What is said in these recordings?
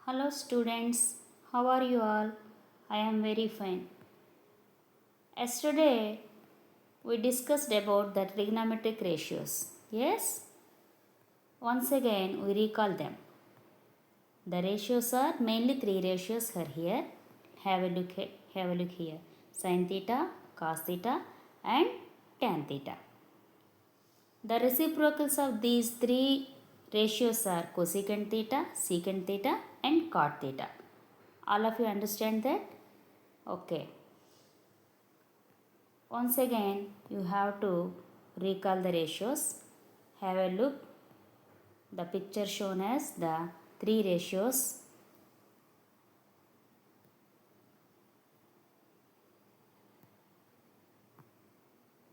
Hello students, how are you all? I am very fine. Yesterday we discussed about the trigonometric ratios. Yes? Once again we recall them. The ratios are mainly three ratios are here. Have a look here. Sin theta, cos theta and tan theta. The reciprocals of these three ratios are cosecant theta, secant theta and cot theta. All of you understand that? Okay. Once again, you have to recall the ratios. Have a look. The picture shown as the three ratios.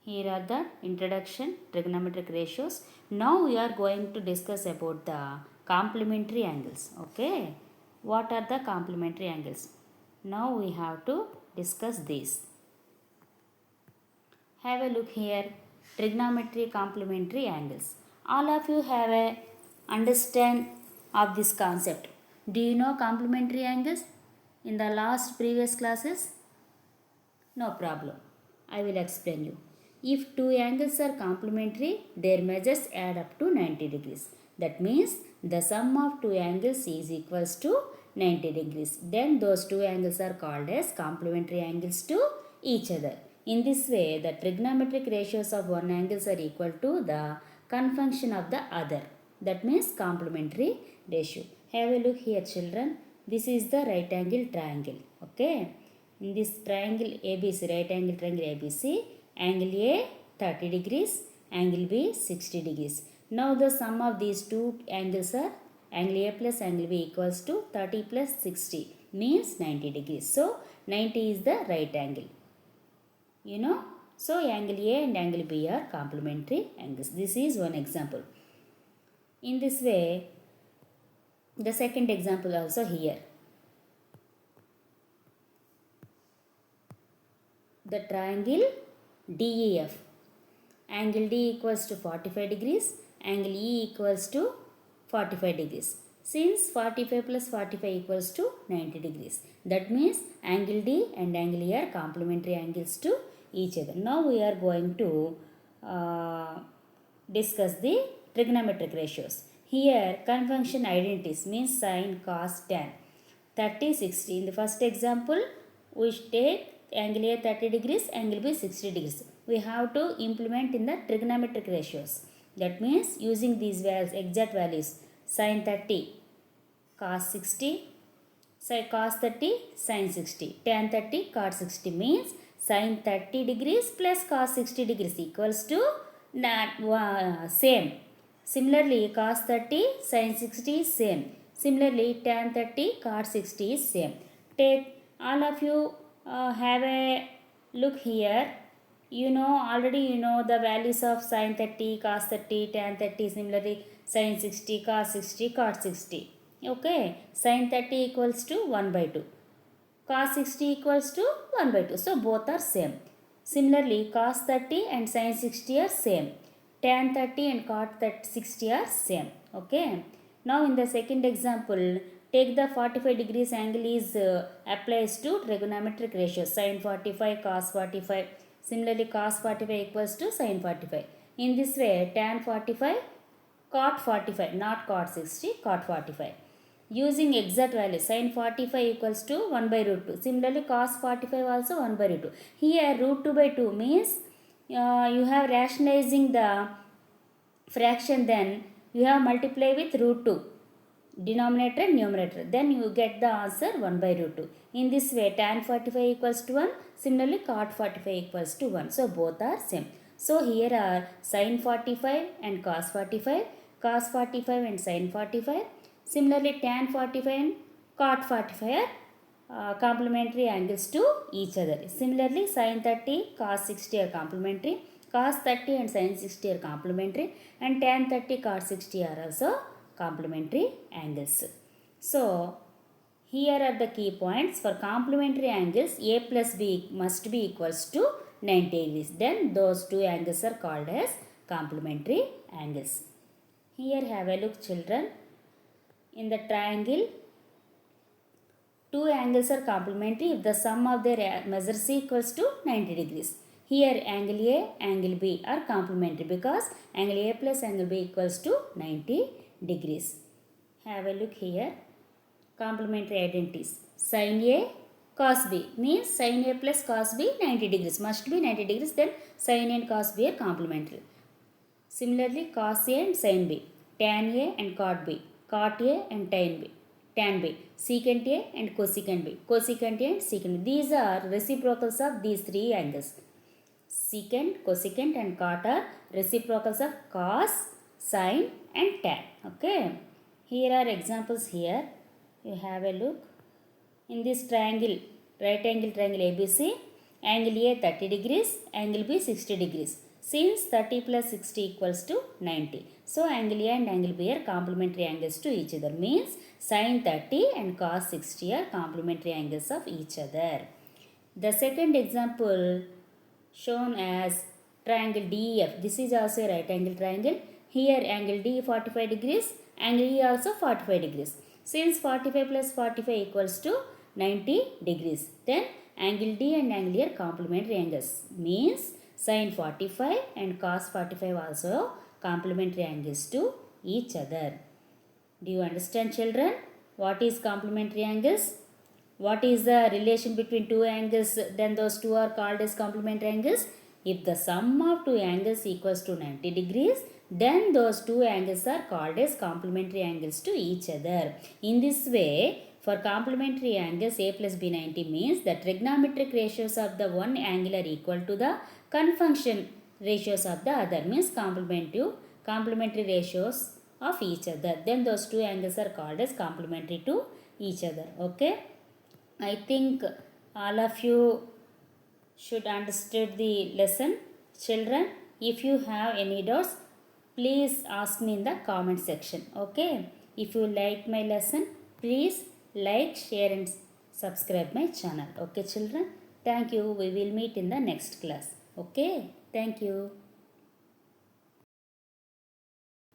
Here are the introduction trigonometric ratios. Now we are going to discuss about the complementary angles. Okay. What are the complementary angles? Now we have to discuss these. Have a look here. Trigonometry complementary angles. All of you have a understand of this concept. Do you know complementary angles in the last previous classes? No problem. I will explain you. If two angles are complementary, their measures add up to 90 degrees. That means the sum of two angles is equals to 90 degrees. Then those two angles are called as complementary angles to each other. In this way, the trigonometric ratios of one angles are equal to the conjunction of the other. That means complementary ratio. Have a look here children. This is the right angle triangle. Okay. In this triangle ABC, right angle triangle ABC, angle A 30 degrees, angle B 60 degrees. Now the sum of these two angles are angle A plus angle B equals to 30 plus 60 means 90 degrees. So 90 is the right angle. You know, so angle A and angle B are complementary angles. This is one example. In this way, the second example also here. The triangle DEF. Angle D equals to 45 degrees, angle E equals to 45 degrees. Since 45 plus 45 equals to 90 degrees. That means angle D and angle E are complementary angles to each other. Now we are going to discuss the trigonometric ratios. Here conjunction identities means sin, cos, tan. 30, 60. In the first example, we take angle A 30 degrees, angle B 60 degrees. We have to implement in the trigonometric ratios. That means using these values, exact values, sin 30, cos 60, cos 30, sin 60, tan 30, cot 60 means sin 30 degrees plus cos 60 degrees equals to same. Similarly, cos 30, sin 60 is same. Similarly, tan 30, cot 60 is same. Take all of you have a look here. Already you know the values of sin 30, cos 30, tan 30, similarly sin 60, cos 60, cot 60. Okay, sin 30 equals to 1 by 2. Cos 60 equals to 1 by 2. So both are same. Similarly, cos 30 and sin 60 are same. Tan 30 and cot 60 are same. Okay. Now in the second example, take the 45 degrees angle is applies to trigonometric ratio. Sin 45, cos 45. Similarly, cos 45 equals to sin 45. In this way, tan 45, cot 45, not cot 60, cot 45. Using exact value, sin 45 equals to 1 by root 2. Similarly, cos 45 also 1 by root 2. Here, root 2 by 2 means you have rationalizing the fraction, then you have multiply with root 2. Denominator and numerator. Then you get the answer 1 by root 2. In this way, tan 45 equals to 1. Similarly, cot 45 equals to 1. So, both are same. So, here are sin 45 and cos 45, cos 45 and sin 45. Similarly, tan 45 and cot 45 are complementary angles to each other. Similarly, sin 30, cos 60 are complementary. Cos 30 and sin 60 are complementary. And tan 30, cot 60 are also complementary angles. So, here are the key points. For complementary angles, A plus B must be equals to 90 degrees. Then those two angles are called as complementary angles. Here have a look children. In the triangle two angles are complementary if the sum of their measures equals to 90 degrees. Here angle A, angle B are complementary because angle A plus angle B equals to 90 degrees. Have a look here. Complementary identities. Sin A, cos B means sin A plus cos B 90 degrees. Must be 90 degrees, then sin A and cos B are complementary. Similarly, cos A and sin B, tan A and cot B, cot A and tan B, secant A and cosecant B, cosecant A and secant B. These are reciprocals of these three angles. Secant, cosecant and cot are reciprocals of cos, sin and tan. Okay. Here are examples here. You have a look. In this triangle, right angle triangle ABC, angle A 30 degrees, angle B 60 degrees. Since 30 plus 60 equals to 90. So, angle A and angle B are complementary angles to each other. Means, sin 30 and cos 60 are complementary angles of each other. The second example shown as triangle DEF. This is also a right angle triangle. Here, angle D 45 degrees, angle E also 45 degrees. Since 45 plus 45 equals to 90 degrees. Then, angle D and angle E are complementary angles. Means, sin 45 and cos 45 also complementary angles to each other. Do you understand, children? What is complementary angles? What is the relation between two angles? Then those two are called as complementary angles. If the sum of two angles equals to 90 degrees, then those two angles are called as complementary angles to each other. In this way, for complementary angles A plus B 90 means the trigonometric ratios of the one angle are equal to the conjunction ratios of the other, means complementary ratios of each other. Then those two angles are called as complementary to each other. Okay. I think all of you should understand the lesson. Children, if you have any doubts, please ask me in the comment section. Okay. If you like my lesson, please like, share and subscribe my channel. Okay, children. Thank you. We will meet in the next class. Okay. Thank you.